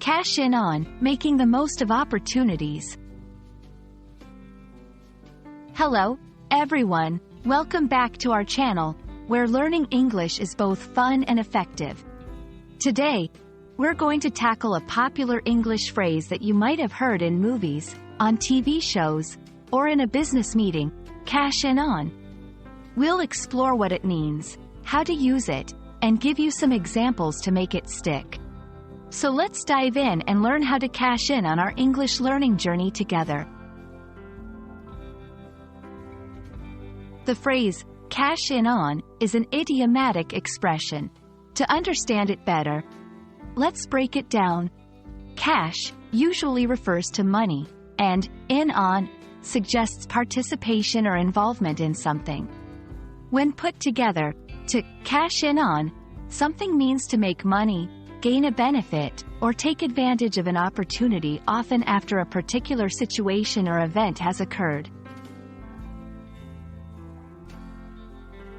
Cash in on, making the most of opportunities. Hello, everyone. Welcome back to our channel, where learning English is both fun and effective. Today, we're going to tackle a popular English phrase that you might have heard in movies, on TV shows, or in a business meeting, cash in on. We'll explore what it means, how to use it, and give you some examples to make it stick. So let's dive in and learn how to cash in on our English learning journey together. The phrase, cash in on, is an idiomatic expression. To understand it better, let's break it down. Cash usually refers to money, and in on suggests participation or involvement in something. When put together, to cash in on something means to make money, gain a benefit, or take advantage of an opportunity, often after a particular situation or event has occurred.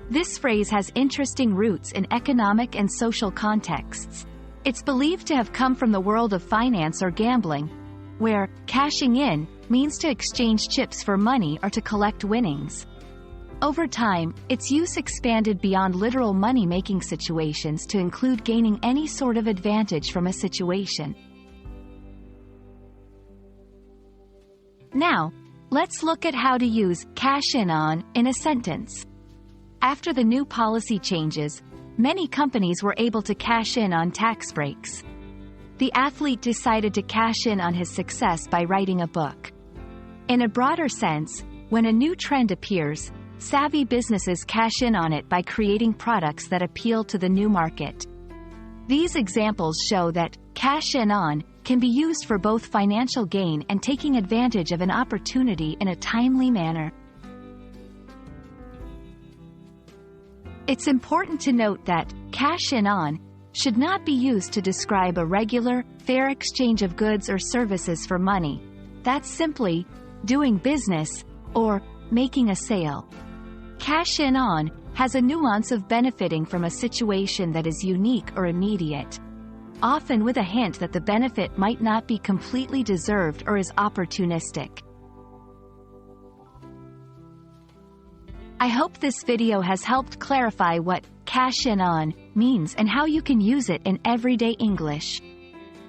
This phrase has interesting roots in economic and social contexts. It's believed to have come from the world of finance or gambling, where cashing in means to exchange chips for money or to collect winnings. Over time, its use expanded beyond literal money-making situations to include gaining any sort of advantage from a situation. Now, let's look at how to use cash in on in a sentence. After the new policy changes, many companies were able to cash in on tax breaks. The athlete decided to cash in on his success by writing a book. In a broader sense, when a new trend appears, savvy businesses cash in on it by creating products that appeal to the new market. These examples show that cash in on can be used for both financial gain and taking advantage of an opportunity in a timely manner. It's important to note that cash in on should not be used to describe a regular, fair exchange of goods or services for money. That's simply doing business or making a sale. Cash in on has a nuance of benefiting from a situation that is unique or immediate, often with a hint that the benefit might not be completely deserved or is opportunistic. I hope this video has helped clarify what cash in on means and how you can use it in everyday English.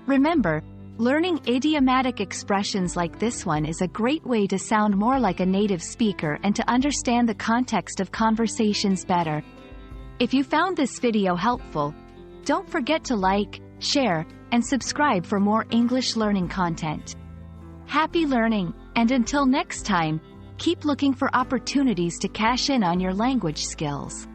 Remember, learning idiomatic expressions like this one is a great way to sound more like a native speaker and to understand the context of conversations better. If you found this video helpful, don't forget to like, share, and subscribe for more English learning content. Happy learning, and until next time, keep looking for opportunities to cash in on your language skills.